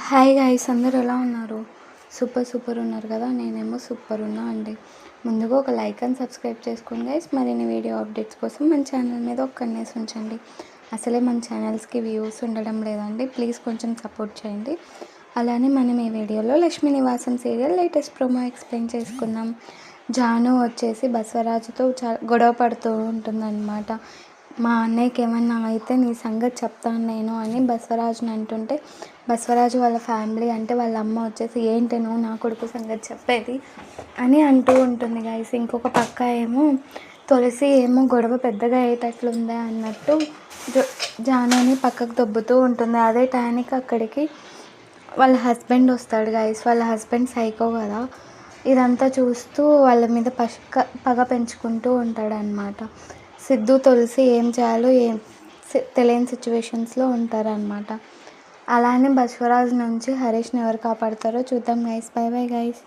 Hi guys, అందరూ ఎలా ఉన్నారు? సూపర్ ఉన్నారు కదా. నేనేమో సూపర్ ఉన్నా అండి. ముందుగా ఒక లైక్ అండ్ సబ్స్క్రైబ్ చేసుకోండి గైస్. మరిన్ని వీడియో అప్డేట్స్ కోసం మన ఛానల్ మీద ఒక కన్నేసి ఉంచండి. అసలే మన ఛానల్స్కి వ్యూస్ ఉండడం లేదండి, ప్లీజ్ కొంచెం సపోర్ట్ చేయండి. అలానే మనం ఈ వీడియోలో లక్ష్మీ నివాసం సీరియల్ లేటెస్ట్ ప్రోమో ఎక్స్ప్లెయిన్ చేసుకుందాం. జాను వచ్చేసి బసవరాజుతో గొడవ పడుతూ ఉంటుందన్నమాట. మా అన్నయ్యకి ఏమన్నా అయితే నీ సంగతి చెప్తాను నేను అని బసవరాజుని అంటుంటే, బసవరాజు వాళ్ళ ఫ్యామిలీ అంటే వాళ్ళ అమ్మ వచ్చేసి ఏంటి నువ్వు నా కొడుకు సంగతి చెప్పేది అని అంటూ ఉంటుంది గైస్. ఇంకొక పక్క ఏమో తులసి ఏమో గొడవ పెద్దగా అయ్యేటట్లుందా అన్నట్టు జానుని పక్కకు దొబ్బుతూ ఉంటుంది. అదే టైంకి అక్కడికి వాళ్ళ హస్బెండ్ వస్తాడు గైస్. వాళ్ళ హస్బెండ్ సైకో కదా, ఇదంతా చూస్తూ వాళ్ళ మీద పగ పెంచుకుంటూ ఉంటాడనమాట. సిద్ధు తులసి ఏం చేయాలో తెలియని సిచ్యువేషన్స్లో ఉంటారనమాట. అలానే బసవరాజు నుంచి హరీష్ని ఎవరు కాపాడతారో చూద్దాం గైస్. By bye guys.